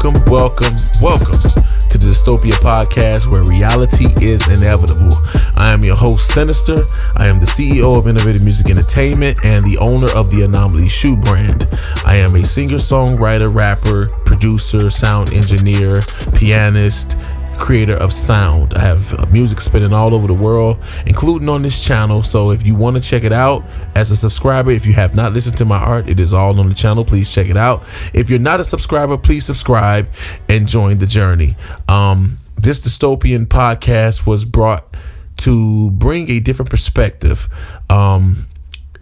Welcome to the Dystopia podcast, where reality is inevitable. I am your host, Sinister. I am the CEO of Innovative Music Entertainment and the owner of the Anomaly shoe brand. I am a singer, songwriter, rapper, producer, sound engineer, pianist, creator of sound. I have music spinning all over the world, including on this channel. So if you want to check it out as a subscriber, if you have not listened to my art, it is all on the channel. Please check it out. If you're not a subscriber, please subscribe and join the journey. This Dystopian podcast was brought to bring a different perspective,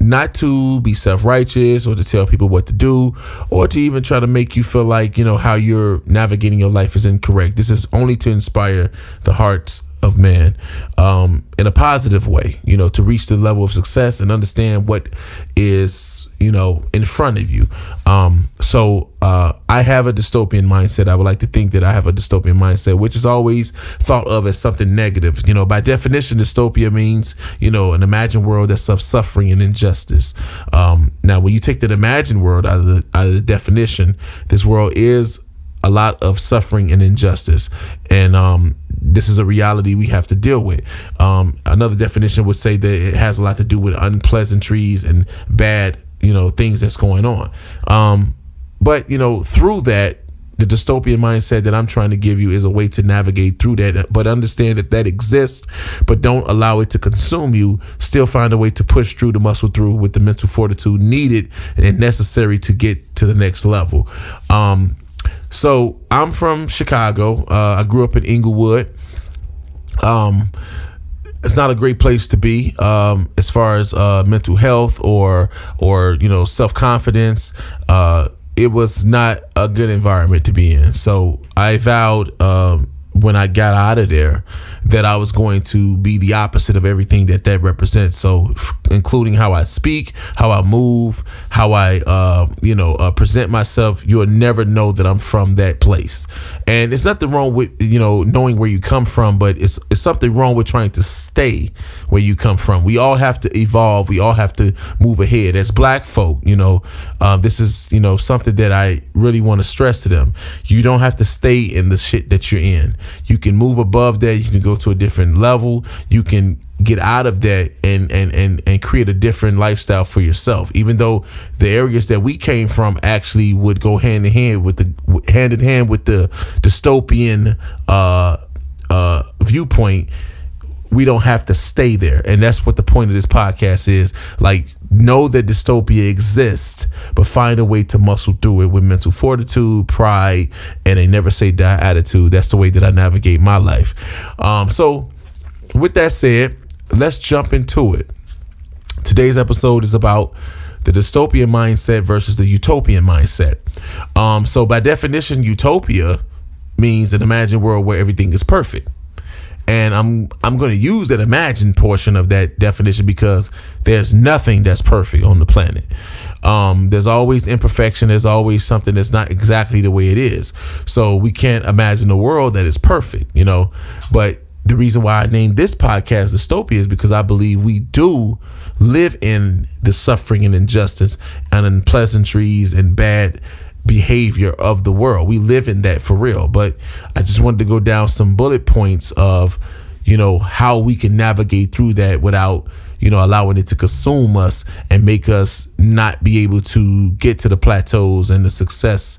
not to be self-righteous or to tell people what to do or to even try to make you feel like, how you're navigating your life is incorrect. This is only to inspire the hearts of man in a positive way, to reach the level of success and understand what is, in front of you. So I have a dystopian mindset. I would like to think that I have a dystopian mindset, which is always thought of as something negative. By definition, dystopia means, an imagined world that's of suffering and injustice. Now, when you take that imagined world out of the definition, this world is a lot of suffering and injustice. And this is a reality we have to deal with. Another definition would say that it has a lot to do with unpleasantries and bad, things that's going on. But through that, the dystopian mindset that I'm trying to give you is a way to navigate through that, but understand that exists, but don't allow it to consume you. Still find a way to push through, to muscle through with the mental fortitude needed and necessary to get to the next level. So I'm from Chicago. I grew up in Inglewood. It's not a great place to be as far as mental health or self-confidence. It was not a good environment to be in. So I vowed when I got out of there that I was going to be the opposite of everything that represents. So including how I speak, how I move, how I present myself. You'll never know that I'm from that place. And it's nothing wrong with knowing where you come from, but it's something wrong with trying to stay where you come from. We all have to evolve. We all have to move ahead. As black folk, this is something that I really want to stress to them. You don't have to stay in the shit that you're in. You can move above that. You can go to a different level. You can get out of that and create a different lifestyle for yourself. Even though the areas that we came from actually would go hand in hand with the dystopian viewpoint, we don't have to stay there. And that's what the point of this podcast is. Like, know that dystopia exists, but find a way to muscle through it with mental fortitude, pride, and a never say die attitude. That's the way that I navigate my life. So with that said, let's jump into it. Today's episode is about the dystopian mindset versus the utopian mindset. So by definition, utopia means an imagined world where everything is perfect. And I'm going to use that imagined portion of that definition because there's nothing that's perfect on the planet. There's always imperfection. There's always something that's not exactly the way it is. So we can't imagine a world that is perfect, But the reason why I named this podcast Dystopia is because I believe we do live in the suffering and injustice and unpleasantries and bad behavior of the world. We live in that for real. But I just wanted to go down some bullet points of how we can navigate through that without allowing it to consume us and make us not be able to get to the plateaus and the success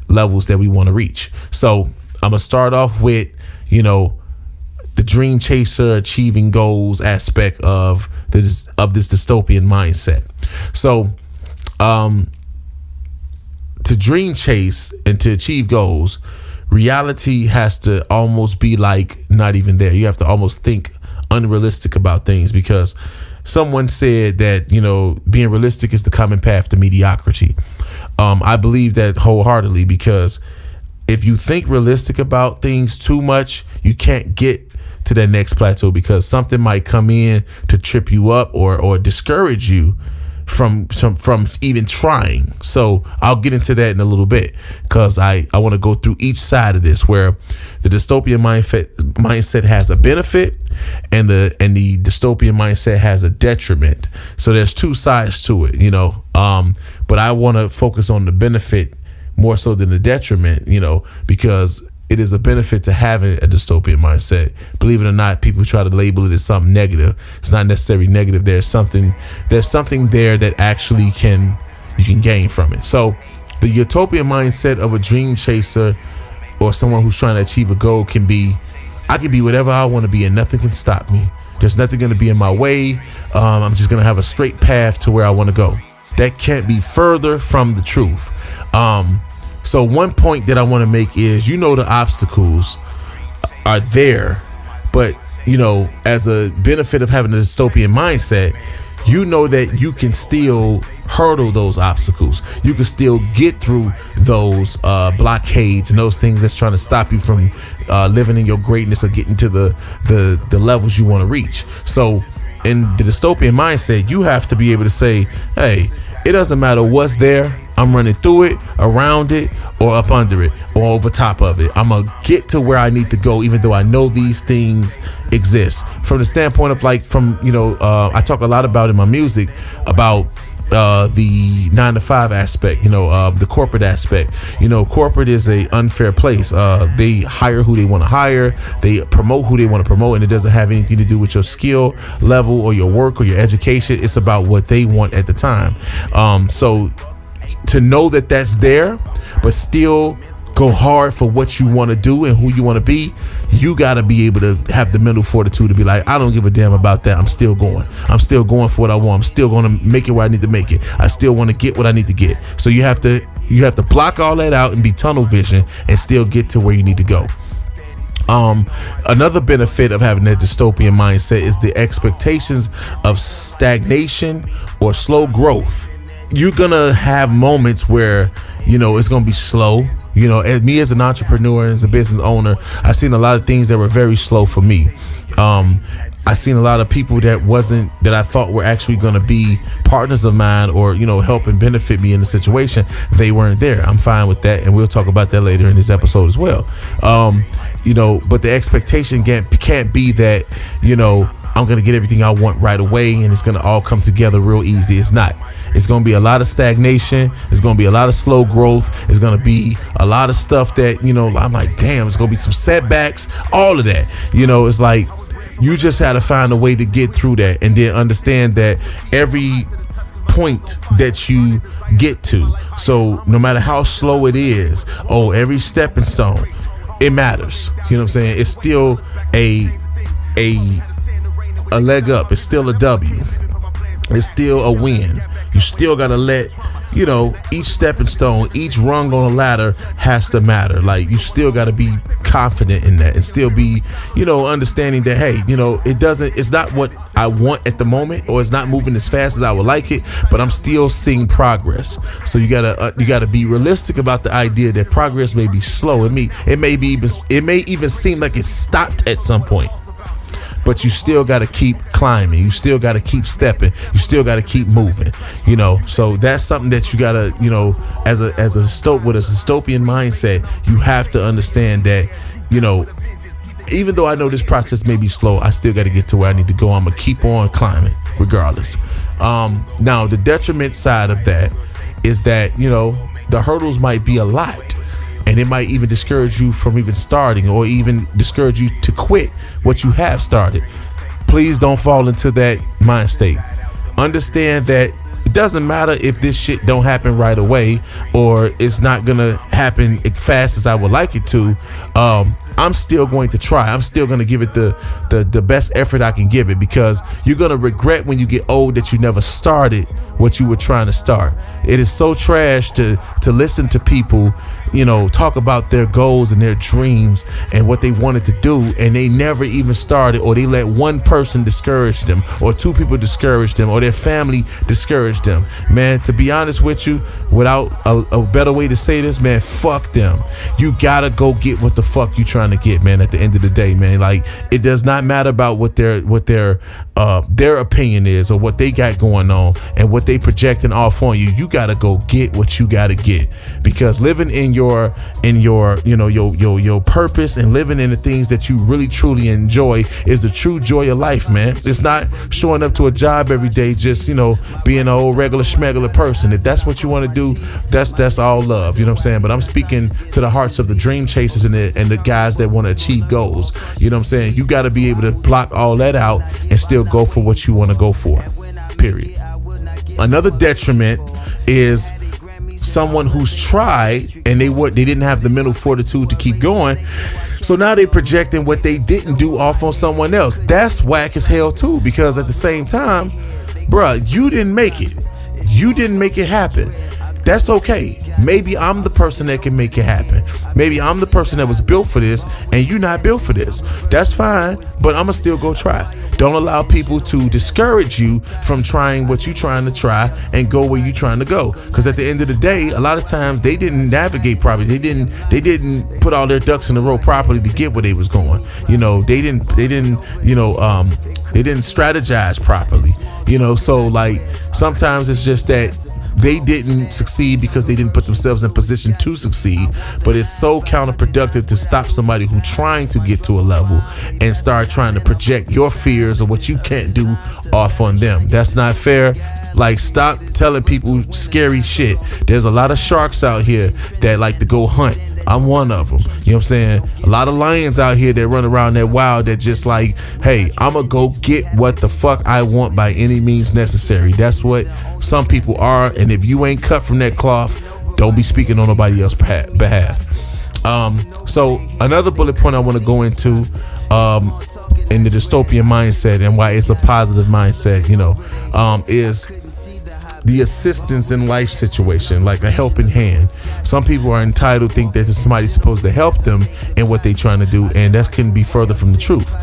levels that we want to reach. So I'm gonna start off with the dream chaser, achieving goals aspect of this dystopian mindset. So to dream chase and to achieve goals, reality has to almost be like not even there. You have to almost think unrealistic about things, because someone said that, being realistic is the common path to mediocrity. I believe that wholeheartedly, because if you think realistic about things too much, you can't get to that next plateau, because something might come in to trip you up or discourage you from even trying. So I'll get into that in a little bit, because I want to go through each side of this, where the dystopian mindset has a benefit and the dystopian mindset has a detriment. So there's two sides to it, but I want to focus on the benefit more so than the detriment, because it is a benefit to having a dystopian mindset. Believe it or not, people try to label it as something negative. It's not necessarily negative. There's something there that actually you can gain from it. So the utopian mindset of a dream chaser or someone who's trying to achieve a goal can be, I can be whatever I want to be and nothing can stop me. There's nothing going to be in my way. I'm just going to have a straight path to where I want to go. That can't be further from the truth. So one point that I want to make is, the obstacles are there, but as a benefit of having a dystopian mindset, that you can still hurdle those obstacles. You can still get through those blockades and those things that's trying to stop you from living in your greatness or getting to the levels you want to reach. So in the dystopian mindset, you have to be able to say, hey, it doesn't matter what's there. I'm running through it, around it, or up under it, or over top of it. I'm going to get to where I need to go, even though I know these things exist. From the standpoint of I talk a lot about in my music about the 9-to-5 aspect, the corporate aspect. Corporate is a unfair place. They hire who they want to hire. They promote who they want to promote, and it doesn't have anything to do with your skill level or your work or your education. It's about what they want at the time. So to know that that's there, but still go hard for what you want to do and who you want to be, you got to be able to have the mental fortitude to be like, I don't give a damn about that. I'm still going for what I want. I'm still going to make it where I need to make it. I still want to get what I need to get. So you have to block all that out and be tunnel vision and still get to where you need to go. Another benefit of having that dystopian mindset is the expectations of stagnation or slow growth. You're gonna have moments where it's gonna be slow. As me as an entrepreneur and as a business owner, I've seen a lot of things that were very slow for me. I seen a lot of people that I thought were actually gonna be partners of mine or help and benefit me in the situation. They weren't there. I'm fine with that, and we'll talk about that later in this episode as well. But the expectation can't be that I'm gonna get everything I want right away and it's gonna all come together real easy. It's not. It's going to be a lot of stagnation. It's going to be a lot of slow growth. It's going to be a lot of stuff that, I'm like, damn, it's going to be some setbacks, all of that. It's like you just had to find a way to get through that and then understand that every point that you get to, so no matter how slow it is, every stepping stone, it matters. You know what I'm saying? It's still a leg up. It's still a W. It's still a win. You still got to let, each stepping stone, each rung on a ladder has to matter. Like, you still got to be confident in that and still be, understanding that, hey, it's not what I want at the moment, or it's not moving as fast as I would like it, but I'm still seeing progress. So you gotta be realistic about the idea that progress may be slow. It may even seem like it stopped at some point. But you still got to keep climbing. You still got to keep stepping. You still got to keep moving. So that's something that you got to, with a dystopian mindset, you have to understand that, even though I know this process may be slow, I still got to get to where I need to go. I'm gonna keep on climbing regardless. Now the detriment side of that is that the hurdles might be a lot. And it might even discourage you from even starting, or even discourage you to quit what you have started. Please don't fall into that mind state. Understand that it doesn't matter if this shit don't happen right away, or it's not gonna happen as fast as I would like it to. I'm still going to try. I'm still going to give it the best effort I can give it, because you're going to regret when you get old that you never started what you were trying to start. It is so trash to listen to people, talk about their goals and their dreams and what they wanted to do, and they never even started, or they let one person discourage them, or two people discourage them, or their family discourage them. Man, to be honest with you, without a better way to say this, man, fuck them. You gotta go get what the fuck you trying to get, man. At the end of the day, man, like, it does not matter about what their their opinion is, or what they got going on, and what they projecting off on you. You gotta go get what you gotta get, because living in your your purpose and living in the things that you really truly enjoy is the true joy of life, man. It's not showing up to a job every day just being an old regular schmegular person. If that's what you want to do, that's all love, you know what I'm saying? But I'm speaking to the hearts of the dream chasers and the guys that want to achieve goals. You know what I'm saying? You got to be able to block all that out and still go for what you want to go for, period. Another detriment is someone who's tried and they didn't have the mental fortitude to keep going, so now they projecting what they didn't do off on someone else. That's whack as hell too, because at the same time, bruh, you didn't make it happen. That's okay. Maybe I'm the person that can make it happen. Maybe I'm the person that was built for this and you're not built for this. That's fine, but I'm gonna still go try. Don't allow people to discourage you from trying what you're trying to try and go where you're trying to go. Because at the end of the day, a lot of times they didn't navigate properly. They didn't put all their ducks in a row properly to get where they was going. They didn't strategize properly. So like sometimes it's just that they didn't succeed because they didn't put themselves in position to succeed. But it's so counterproductive to stop somebody who's trying to get to a level and start trying to project your fears or what you can't do off on them. That's not fair. Like, stop telling people scary shit. There's a lot of sharks out here that like to go hunt. I'm one of them. You know what I'm saying? A lot of lions out here that run around that wild that just like, hey, I'm gonna go get what the fuck I want by any means necessary. That's what some people are. And if you ain't cut from that cloth, don't be speaking on nobody else's behalf. So another bullet point I want to go into in the dystopian mindset and why it's a positive mindset, is the assistance in life situation, like a helping hand. Some people are entitled, think that somebody's supposed to help them in what they're trying to do, and that couldn't be further from the truth.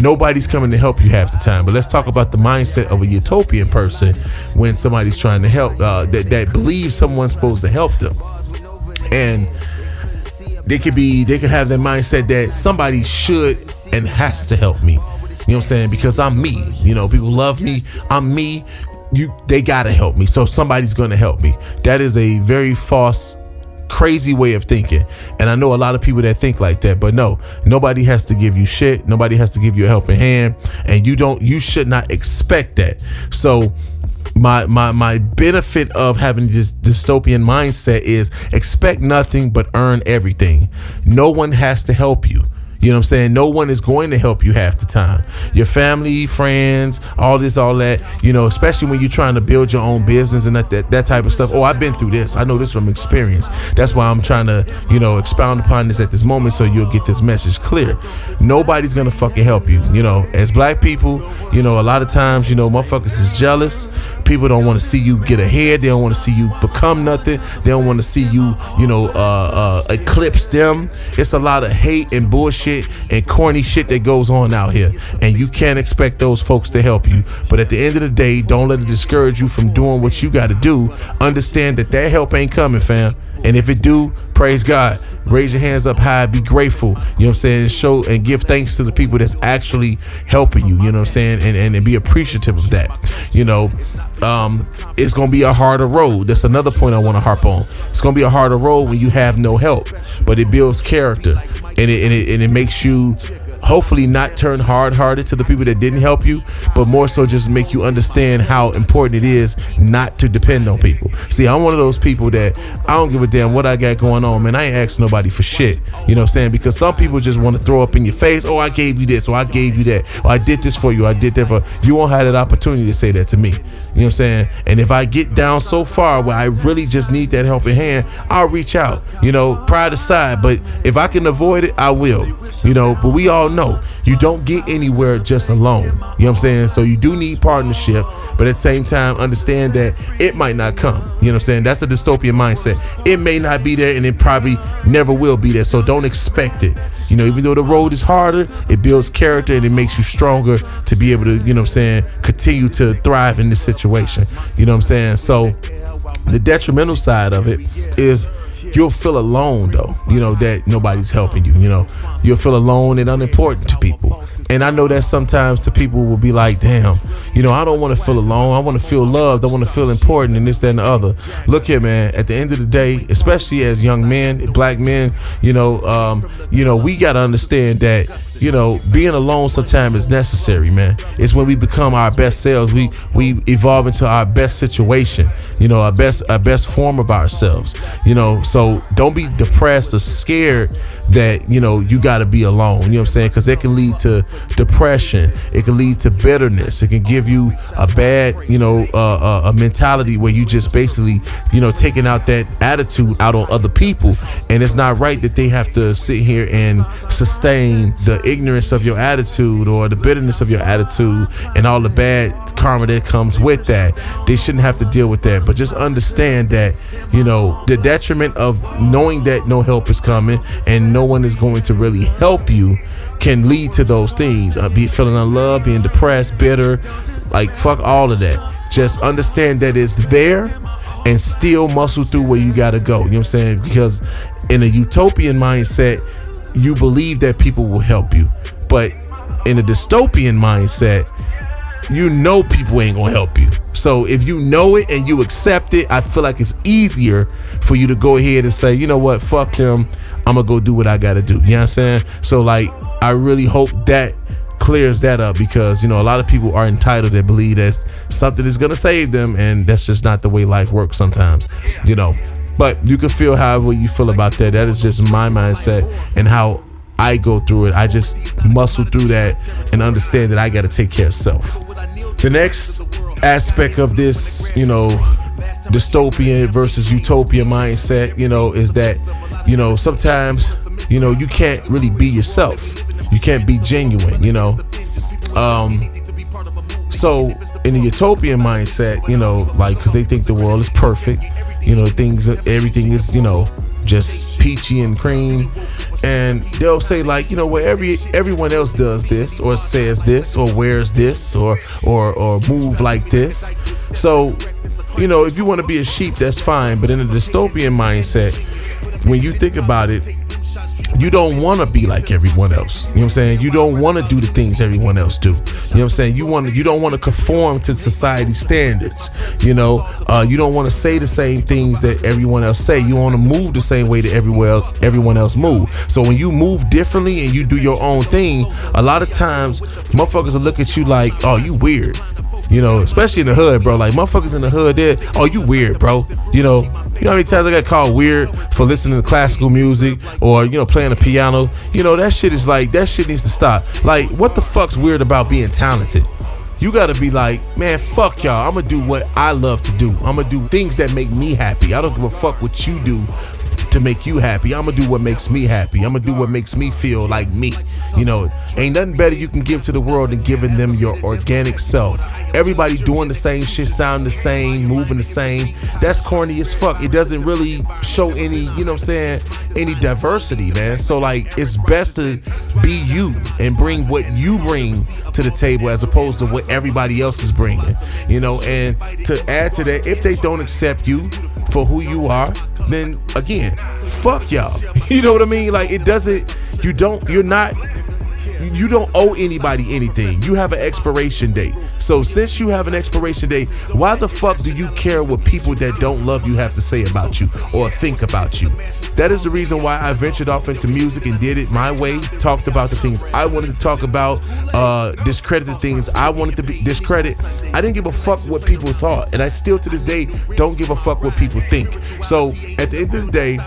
Nobody's coming to help you half the time. But let's talk about the mindset of a utopian person when somebody's trying to help, that believes someone's supposed to help them. And they could have that mindset that somebody should and has to help me. You know what I'm saying? Because I'm me. People love me. I'm me. They gotta help me, so somebody's gonna help me. That is a very false, crazy way of thinking, and I know a lot of people that think like that. But no, nobody has to give you shit. Nobody has to give you a helping hand, and you should not expect that. So my benefit of having this dystopian mindset is expect nothing but earn everything. No one has to help you. You know what I'm saying? No one is going to help you half the time. Your family, friends, all this, all that, especially when you're trying to build your own business and that type of stuff. Oh, I've been through this. I know this from experience. That's why I'm trying to, expound upon this at this moment so you'll get this message clear. Nobody's going to fucking help you. As black people, a lot of times, motherfuckers is jealous. People don't want to see you get ahead. They don't want to see you become nothing. They don't want to see you, eclipse them. It's a lot of hate and bullshit and corny shit that goes on out here, and you can't expect those folks to help you. But at the end of the day, don't let it discourage you from doing what you got to do. Understand that help ain't coming, fam. And if it do, praise God. Raise your hands up high, be grateful, you know what I'm saying, and show and give thanks to the people that's actually helping you, you know what I'm saying, and be appreciative of that. It's gonna be a harder road. That's another point I want to harp on. It's gonna be a harder road when you have no help, but it builds character, and it makes you hopefully not turn hard-hearted to the people that didn't help you, but more so just make you understand how important it is not to depend on people. See, I'm one of those people that I don't give a damn what I got going on, man. I ain't asking nobody for shit. You know what I'm saying? Because some people just want to throw up in your face, oh, I gave you this, or I gave you that, or I did this for you, I did that for you. Won't have that opportunity to say that to me. You know what I'm saying? And if I get down so far where I really just need that helping hand, I'll reach out, pride aside. But if I can avoid it, I will. But we all know you don't get anywhere just alone. You know what I'm saying? So you do need partnership, but at the same time, understand that it might not come. You know what I'm saying? That's a dystopian mindset. It may not be there, and it probably never will be there. So don't expect it. Even though the road is harder, it builds character and it makes you stronger to be able to, continue to thrive in this situation. You know what I'm saying? So the detrimental side of it is you'll feel alone though, that nobody's helping you. You'll feel alone and unimportant to people. And I know that sometimes the people will be like, damn, I don't want to feel alone. I want to feel loved. I want to feel important and this, that, and the other. Look here, man, at the end of the day, especially as young men, black men, we got to understand that, being alone sometimes is necessary, man. It's when we become our best selves. We evolve into our best situation, our best form of ourselves, so don't be depressed or scared that, you got to be alone, you know what I'm saying? Because it can lead to depression. It can lead to bitterness. It can give you a bad, a mentality where you just basically, taking out that attitude out on other people. And it's not right that they have to sit here and sustain the ignorance of your attitude or the bitterness of your attitude and all the bad karma that comes with that. They shouldn't have to deal with that. But just understand that, the detriment of knowing that no help is coming and no one is going to really help you can lead to those things. Be feeling unloved, being depressed, bitter, like fuck all of that. Just understand that it's there and still muscle through where you gotta go. You know what I'm saying? Because in a utopian mindset, you believe that people will help you. But in a dystopian mindset, people ain't gonna help you. So if you know it and you accept it, I feel like it's easier for you to go ahead and say, you know what, fuck them, I'm gonna go do what I gotta do. You know what I'm saying? So like, I really hope that clears that up, because a lot of people are entitled to believe that something is gonna save them, and that's just not the way life works sometimes. But you can feel however you feel about that. That is just my mindset and how I go through it. I just muscle through that and understand that I got to take care of self. The next aspect of this, dystopian versus utopia mindset, is that, sometimes, you can't really be yourself. You can't be genuine, So in the utopian mindset, like, because they think the world is perfect, everything is, just peachy and cream, and they'll say like, well, everyone else does this or says this or wears this or move like this. So, if you want to be a sheep, that's fine. But in a dystopian mindset, when you think about it, you don't want to be like everyone else. You know what I'm saying? You don't want to do the things everyone else do. You know what I'm saying? You don't want to conform to society standards. You don't want to say the same things that everyone else say. You want to move the same way that everyone else move. So when you move differently and you do your own thing, a lot of times motherfuckers will look at you like, oh, you weird. Especially in the hood, bro. Like, motherfuckers in the hood, oh, you weird, bro. You know how many times I got called weird for listening to classical music or, playing the piano? That shit needs to stop. Like, what the fuck's weird about being talented? You gotta be like, man, fuck y'all. I'm gonna do what I love to do. I'm gonna do things that make me happy. I don't give a fuck what you do to make you happy. I'm gonna do what makes me happy. I'm gonna do what makes me feel like me. Ain't nothing better you can give to the world than giving them your organic self. Everybody doing the same shit, sounding the same, moving the same. That's corny as fuck. It doesn't really show any, any diversity, man. So like, it's best to be you and bring what you bring to the table as opposed to what everybody else is bringing. And to add to that, if they don't accept you for who you are, then again, fuck y'all. You know what I mean? Like, you don't owe anybody anything. You have an expiration date. So since you have an expiration date, why the fuck do you care what people that don't love you have to say about you or think about you? That is the reason why I ventured off into music and did it my way, talked about the things I wanted to talk about, discredit the things I wanted to discredit. I didn't give a fuck what people thought, and I still to this day don't give a fuck what people think. So at the end of the day,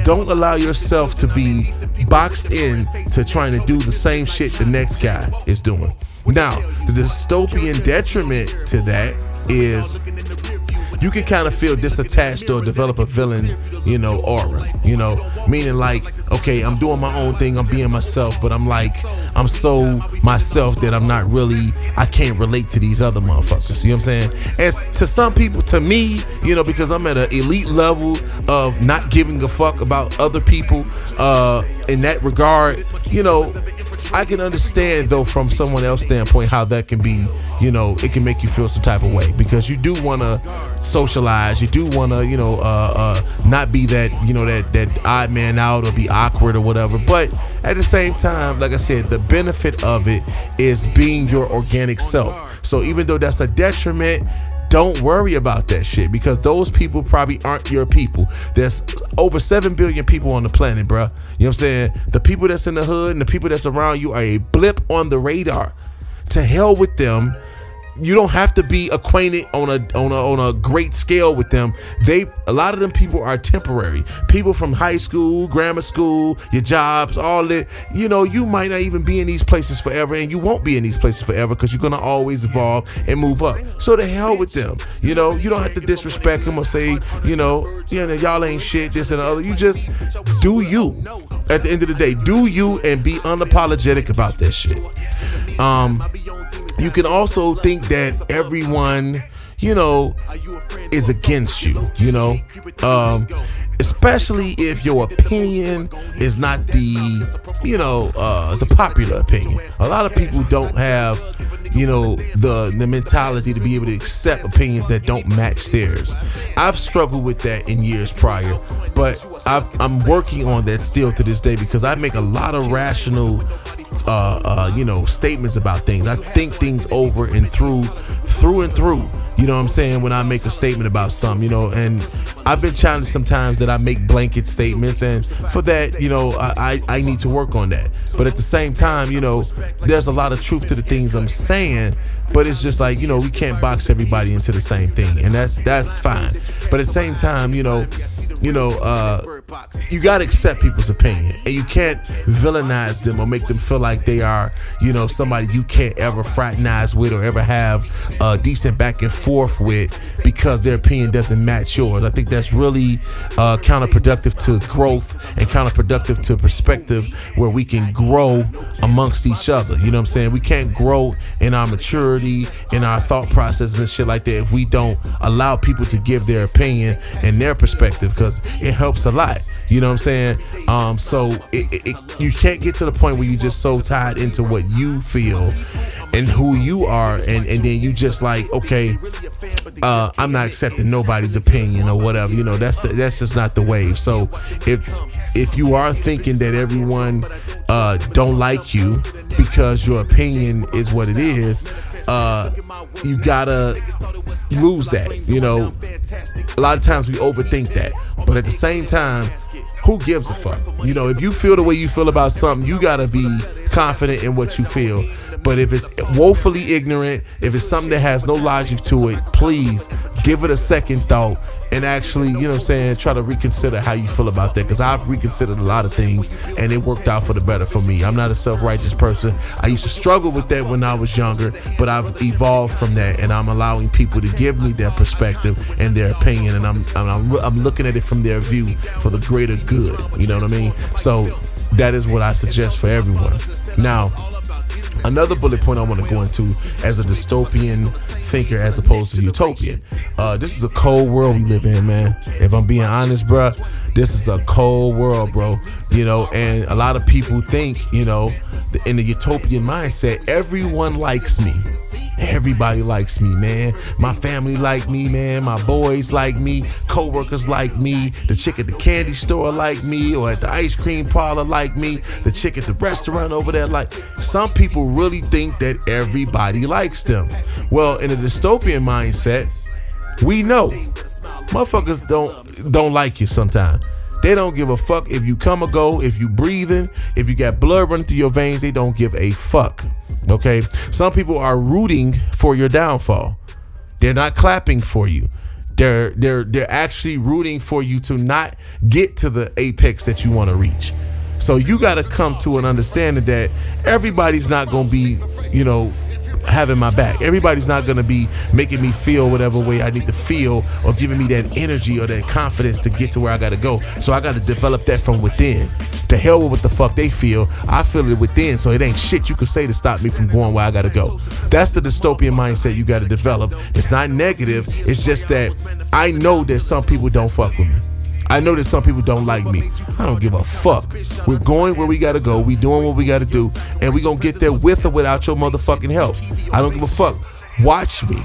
don't allow yourself to be boxed in to trying to do the same shit the next guy is doing. Now, the dystopian detriment to that is you can kind of feel disattached or develop a villain, aura, meaning like, okay, I'm doing my own thing, I'm being myself, but I'm so myself that I can't relate to these other motherfuckers. You know what I'm saying? As to some people, to me, because I'm at an elite level of not giving a fuck about other people, in that regard, I can understand though from someone else's standpoint how that can be, it can make you feel some type of way, because you do want to socialize, you do want to, not be that, that odd man out or be awkward or whatever. But at the same time, like I said, the benefit of it is being your organic self. So even though that's a detriment, don't worry about that shit, because those people probably aren't your people. There's over 7 billion people on the planet, bro. You know what I'm saying? The people that's in the hood and the people that's around you are a blip on the radar. To hell with them. You don't have to be acquainted on a great scale with them. A lot of them people are temporary. People from high school, grammar school, your jobs, all that. You might not even be in these places forever, and you won't be in these places forever, because you're gonna always evolve and move up. So the hell with them. You don't have to disrespect them or say, y'all ain't shit, this and the other. You just do you. At the end of the day, do you, and be unapologetic about that shit. You can also think that everyone, is against you, especially if your opinion is not the popular opinion. A lot of people don't have, the mentality to be able to accept opinions that don't match theirs. I've struggled with that in years prior, but I'm working on that still to this day, because I make a lot of rational statements about things. I think things over and through and through. You know what I'm saying? When I make a statement about something, and I've been challenged sometimes that I make blanket statements, and for that, I need to work on that. But at the same time, there's a lot of truth to the things I'm saying, but it's just like, we can't box everybody into the same thing, and that's fine. But at the same time, you got to accept people's opinion, and you can't villainize them or make them feel like they are, somebody you can't ever fraternize with or ever have a decent back and forth with, because their opinion doesn't match yours. I think that's really counterproductive to growth and counterproductive to perspective, where we can grow amongst each other. You know what I'm saying? We can't grow in our maturity, in our thought processes and shit like that, if we don't allow people to give their opinion and their perspective, because it helps a lot. You know what I'm saying? So you can't get to the point where you're just so tied into what you feel and who you are, and then you just like, okay, I'm not accepting nobody's opinion or whatever. That's just not the wave. So if you are thinking that everyone don't like you because your opinion is what it is, you gotta lose that. A lot of times we overthink that, but at the same time, who gives a fuck? If you feel the way you feel about something, you gotta be confident in what you feel. But if it's woefully ignorant, if it's something that has no logic to it, please give it a second thought and actually, try to reconsider how you feel about that. Because I've reconsidered a lot of things, and it worked out for the better for me. I'm not a self-righteous person. I used to struggle with that when I was younger, but I've evolved from that, and I'm allowing people to give me their perspective and their opinion, and I'm looking at it from their view for the greater good. You know what I mean? So that is what I suggest for everyone. Now, another bullet point I want to go into as a dystopian thinker as opposed to utopian. This is a cold world we live in, man. If I'm being honest, bro, this is a cold world, bro. And a lot of people think, in the utopian mindset, everyone likes me. Everybody likes me, man. My family like me, man. My boys like me. Co-workers like me. The chick at the candy store like me, or at the ice cream parlor like me. The chick at the restaurant over there like. Some people really think that everybody likes them. Well, in a dystopian mindset, we know motherfuckers don't like you sometimes. They don't give a fuck if you come or go, if you breathing, if you got blood running through your veins. They don't give a fuck. Okay, some people are rooting for your downfall. They're not clapping for you. They're actually rooting for you to not get to the apex that you want to reach. So you got to come to an understanding that everybody's not going to be, having my back. Everybody's not going to be making me feel whatever way I need to feel, or giving me that energy or that confidence to get to where I got to go. So I got to develop that from within. To hell with what the fuck they feel. I feel it within, so it ain't shit you can say to stop me from going where I got to go. That's the dystopian mindset you got to develop. It's not negative. It's just that I know that some people don't fuck with me. I know that some people don't like me. I don't give a fuck. We're going where we gotta go. We doing what we gotta do, and we gonna get there with or without your motherfucking help. I don't give a fuck. Watch me.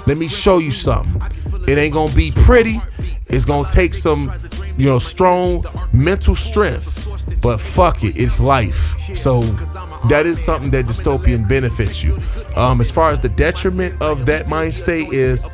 Let me show you something. It ain't gonna be pretty. It's gonna take some, strong mental strength. But fuck it, it's life. So that is something that Dystopian benefits you. As far as the detriment of that mind state is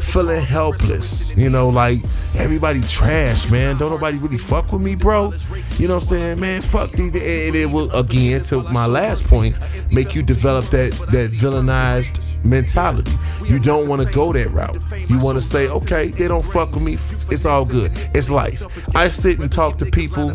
feeling helpless. Like everybody trash, man. Don't nobody really fuck with me, bro. You know what I'm saying, man? Fuck these. And it will, again, to my last point, make you develop that villainized mentality. You don't want to go that route. You want to say, okay, they don't fuck with me. It's all good. It's life. I sit and talk to people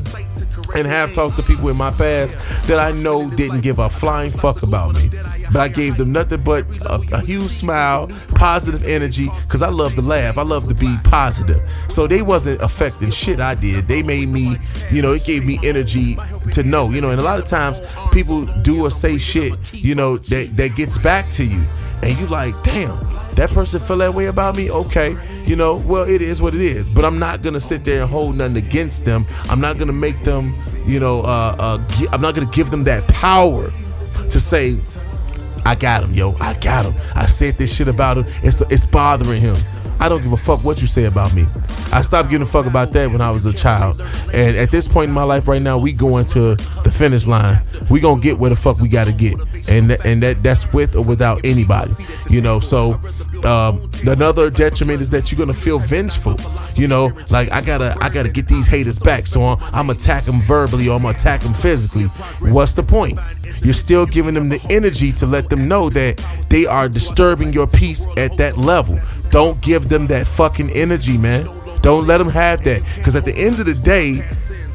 and have talked to people in my past that I know didn't give a flying fuck about me. But I gave them nothing but a huge smile, positive energy, because I love to laugh. I love to be positive. So they wasn't affecting shit I did. They made me, it gave me energy to know, and a lot of times people do or say shit, that gets back to you. And you like, damn, that person feel that way about me? Okay, well, it is what it is. But I'm not going to sit there and hold nothing against them. I'm not going to make them, I'm not going to give them that power to say, I got him, yo. I got him. I said this shit about him. It's bothering him. I don't give a fuck what you say about me. I stopped giving a fuck about that when I was a child. And at this point in my life right now, we going to the finish line. We gonna get where the fuck we gotta get. And that's with or without anybody. So another detriment is that you're gonna feel vengeful. Like I gotta get these haters back. So I'm attack them verbally or I'm gonna attack them physically. What's the point? You're still giving them the energy to let them know that they are disturbing your peace at that level. Don't give them that fucking energy, man. Don't let them have that. Because at the end of the day,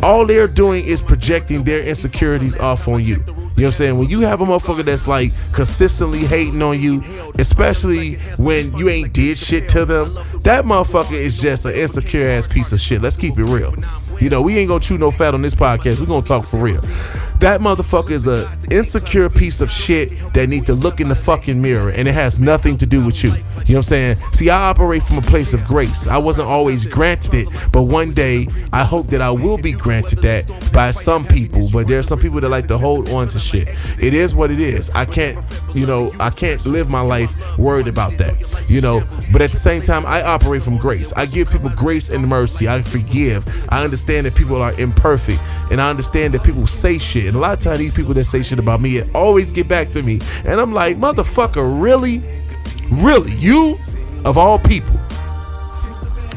all they're doing is projecting their insecurities off on you. You know what I'm saying? When you have a motherfucker that's like consistently hating on you, especially when you ain't did shit to them, that motherfucker is just an insecure ass piece of shit. Let's keep it real. We ain't gonna chew no fat on this podcast. We're gonna talk for real. That motherfucker is a insecure piece of shit that need to look in the fucking mirror, and it has nothing to do with you. You know what I'm saying? See, I operate from a place of grace. I wasn't always granted it, but one day I hope that I will be granted that by some people. But there are some people that like to hold on to shit. It is what it is. I can't live my life worried about that. But at the same time, I operate from grace. I give people grace and mercy. I forgive. I understand that people are imperfect, and I understand that people say shit. And a lot of times these people that say shit about me always get back to me. And I'm like, motherfucker, really? Really? You? Of all people?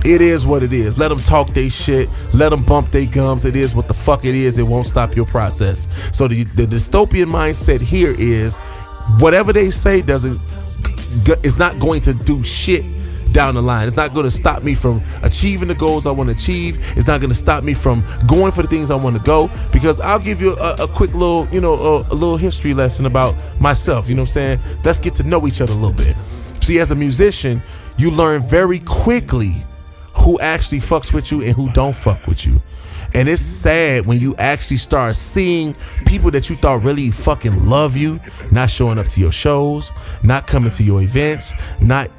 It is what it is. Let them talk they shit. Let them bump their gums. It is what the fuck it is. It won't stop your process. So the dystopian mindset here is whatever they say it's not going to do shit down the line. It's not going to stop me from achieving the goals I want to achieve. It's not going to stop me from going for the things I want to go, because I'll give you a quick little, a little history lesson about myself. You know what I'm saying? Let's get to know each other a little bit. See, as a musician, you learn very quickly who actually fucks with you and who don't fuck with you. And it's sad when you actually start seeing people that you thought really fucking love you not showing up to your shows, not coming to your events, not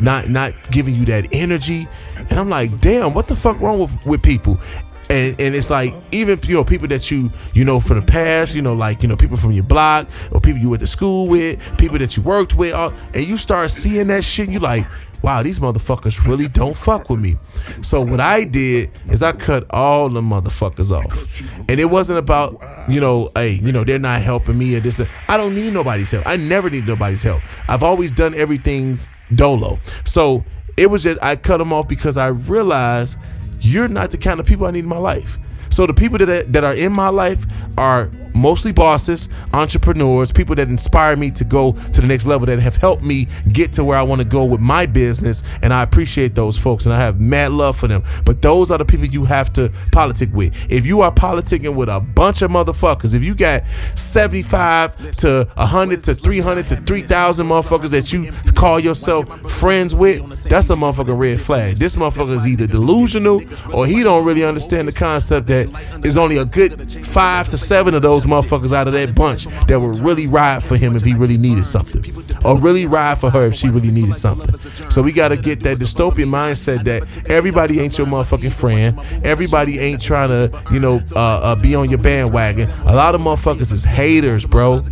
giving you that energy. And I'm like, damn, what the fuck wrong with people? And it's like, even people that you from the past, people from your block or people you went to school with, people that you worked with, and you start seeing that shit, you like, wow, these motherfuckers really don't fuck with me. So what I did is I cut all the motherfuckers off. And it wasn't about, they're not helping me or this. I don't need nobody's help. I never need nobody's help. I've always done everything dolo. So it was just, I cut them off because I realized you're not the kind of people I need in my life. So the people that are in my life are mostly bosses, entrepreneurs, people that inspire me to go to the next level, that have helped me get to where I want to go with my business. And I appreciate those folks and I have mad love for them. But those are the people you have to politic with. If you are politicking with a bunch of motherfuckers, if you got 75 to 100 to 300 to 3,000 motherfuckers that you call yourself friends with, that's a motherfucking red flag. This motherfucker is either delusional or he don't really understand the concept that is only a good 5 to 7 of those those motherfuckers out of that bunch that would really ride for him if he really needed something, or really ride for her if she really needed something. So we got to get that dystopian mindset that everybody ain't your motherfucking friend. Everybody ain't trying to, be on your bandwagon. A lot of motherfuckers is haters, bro.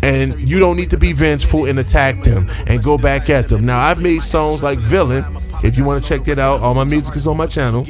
And you don't need to be vengeful and attack them and go back at them. Now, I've made songs like Villain. If you want to check that out, all my music is on my channel.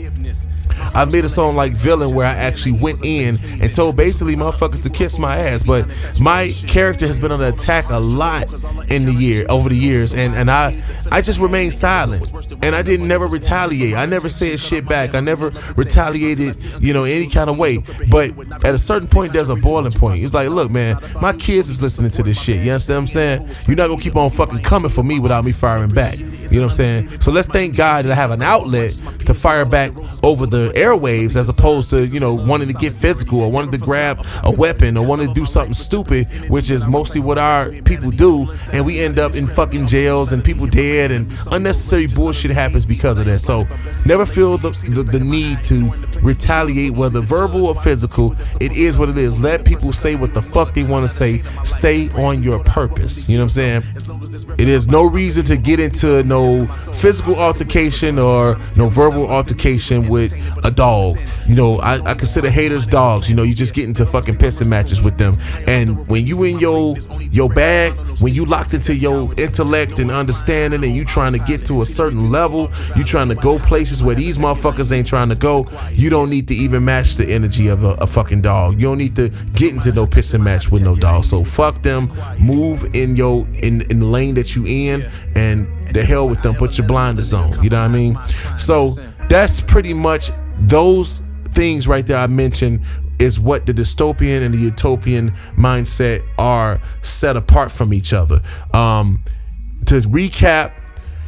I've made a song like Villain where I actually went in and told basically motherfuckers to kiss my ass. But my character has been under attack a lot over the years, and I just remained silent, and I didn't never retaliate. I never said shit back. I never retaliated, any kind of way. But at a certain point, there's a boiling point. It's like, look, man, my kids is listening to this shit. You understand what I'm saying? You're not gonna keep on fucking coming for me without me firing back. You know what I'm saying? So let's thank God that I have an outlet to fire back over the airwaves, as opposed to, wanting to get physical or wanting to grab a weapon or wanting to do something stupid, which is mostly what our people do. And we end up in fucking jails and people dead, and unnecessary bullshit happens because of that. So never feel the need to retaliate, whether verbal or physical. It is what it is. Let people say what the fuck they want to say. Stay on your purpose. You know what I'm saying? It is no reason to get into no physical altercation or no verbal altercation with a dog. I consider haters dogs. You just get into fucking pissing matches with them. And when you in your bag, when you locked into your intellect and understanding, and you trying to get to a certain level, you trying to go places where these motherfuckers ain't trying to go, you don't need to even match the energy of a fucking dog. You don't need to get into no pissing match with no dog. So fuck them. Move in the lane that you in, and the hell with them. Put your blinders on. You know what I mean? So that's pretty much those things right there I mentioned is what the dystopian and the utopian mindset are set apart from each other. To recap,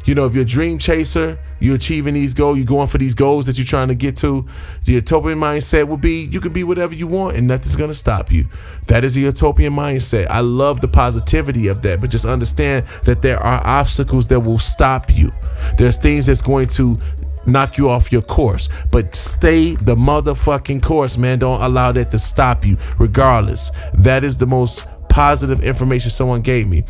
if you're a dream chaser, you're achieving these goals, you're going for these goals that you're trying to get to, the utopian mindset will be you can be whatever you want and nothing's going to stop you. That is the utopian mindset. I love the positivity of that, but just understand that there are obstacles that will stop you. There's things that's going to knock you off your course, but stay the motherfucking course, man. Don't allow that to stop you, regardless. That is the most positive information someone gave me.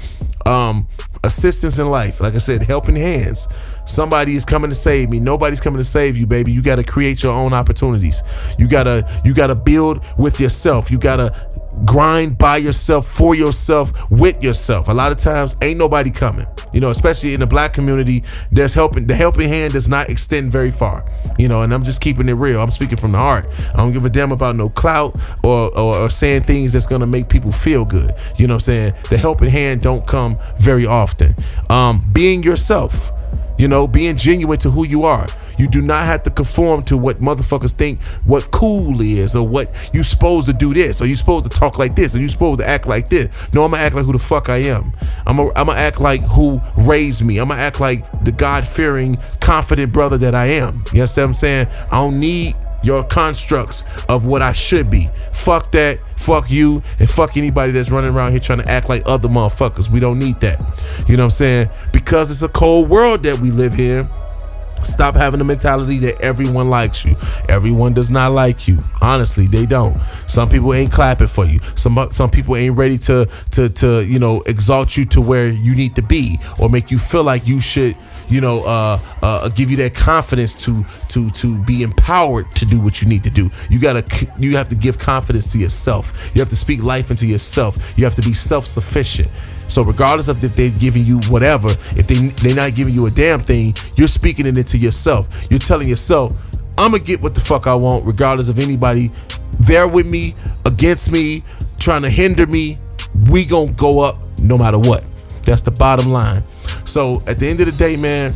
Assistance in life, like I said, helping hands. Somebody is coming to save me. Nobody's coming to save you, baby. You got to create your own opportunities. You gotta build with yourself. You gotta grind by yourself, for yourself, with yourself. A lot of times ain't nobody coming, especially in the black community. The helping hand does not extend very far, and I'm just keeping it real. I'm speaking from the heart. I don't give a damn about no clout or saying things that's gonna make people feel good. You know what I'm saying? The helping hand don't come very often. Being yourself, being genuine to who you are. You do not have to conform to what motherfuckers think what cool is, or what you supposed to do this, or you supposed to talk like this, or you supposed to act like this. No, I'm gonna act like who the fuck I am. I'm gonna act like who raised me. I'm gonna act like the God-fearing, confident brother that I am. You understand what I'm saying? I don't need your constructs of what I should be. Fuck that. Fuck you, and fuck anybody that's running around here trying to act like other motherfuckers. We don't need that. You know what I'm saying? Because it's a cold world that we live in. Stop having the mentality that everyone likes you. Everyone does not like you. Honestly, they don't. Some people ain't clapping for you. Some people ain't ready to exalt you to where you need to be, or make you feel like you should, give you that confidence to be empowered to do what you need to do. You have to give confidence to yourself. You have to speak life into yourself. You have to be self-sufficient. So regardless of if they're giving you whatever, if they're not giving you a damn thing, you're speaking it into yourself. You're telling yourself, I'm gonna get what the fuck I want, regardless of anybody there with me, against me, trying to hinder me. We gonna go up no matter what. That's the bottom line. So at the end of the day, man,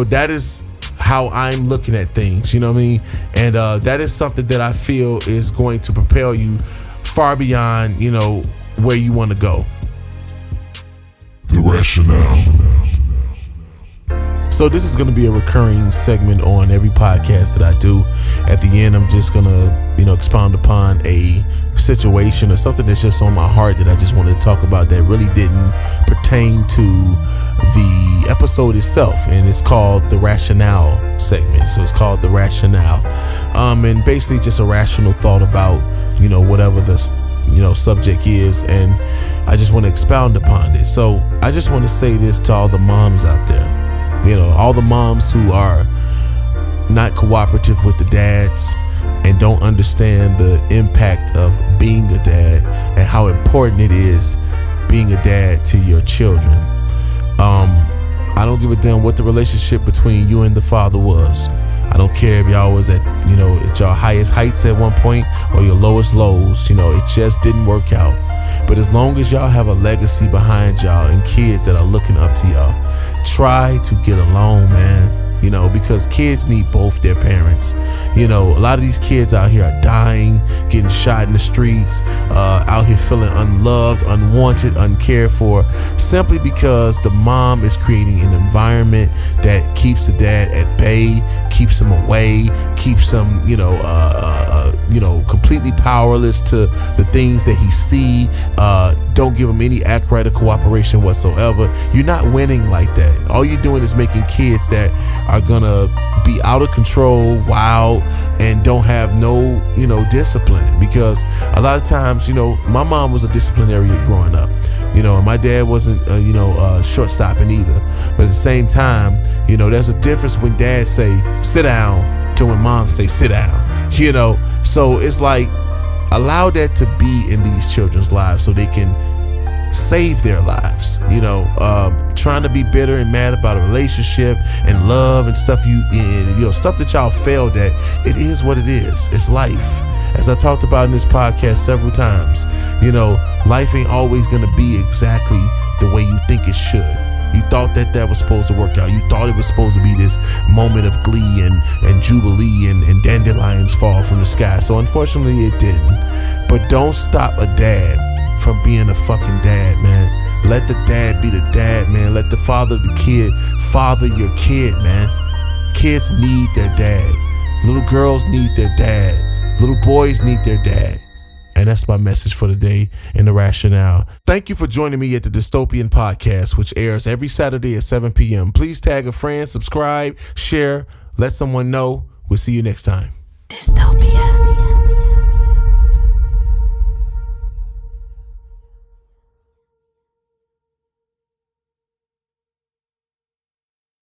that is how I'm looking at things. You know what I mean? And that is something that I feel is going to propel you far beyond, where you want to go. The rationale. So this is going to be a recurring segment on every podcast that I do. At the end, I'm just going to, expound upon a situation or something that's just on my heart that I just wanted to talk about that really didn't pertain to the episode itself. And it's called the rationale segment. So it's called the rationale. And basically just a rational thought about, whatever the subject is, and I just want to expound upon it. So I just want to say this to all the moms out there, all the moms who are not cooperative with the dads and don't understand the impact of being a dad and how important it is being a dad to your children. I don't give a damn what the relationship between you and the father was. I don't care if y'all was at your highest heights at one point or your lowest lows. It just didn't work out. But as long as y'all have a legacy behind y'all and kids that are looking up to y'all, try to get along, man. Because kids need both their parents. A lot of these kids out here are dying, getting shot in the streets, out here feeling unloved, unwanted, uncared for, simply because the mom is creating an environment that keeps the dad at bay, keeps him away, keeps him, completely powerless to the things that he see. Don't give him any act right or cooperation whatsoever. You're not winning like that. All you're doing is making kids that are gonna be out of control, wild, and don't have no discipline. Because a lot of times, my mom was a disciplinarian growing up, and my dad wasn't short-stopping either. But at the same time, there's a difference when dads say sit down to when moms say sit down. So it's like, allow that to be in these children's lives so they can save their lives. Trying to be bitter and mad about a relationship and love and stuff stuff that y'all failed at. It is what it is. It's life. As I talked about in this podcast several times, life ain't always gonna be exactly the way you think it should. You thought that was supposed to work out. You thought it was supposed to be this moment of glee and jubilee and dandelions fall from the sky. So unfortunately it didn't. But don't stop a dad from being a fucking dad, man. Let the dad be the dad, man. Let the father of the kid father your kid, man. Kids need their dad. Little girls need their dad. Little boys need their dad. And that's my message for today in The Rationale. Thank you for joining me at the Dystopian podcast, which airs every Saturday at 7 p.m. Please tag a friend, subscribe, share, let someone know. We'll see you next time.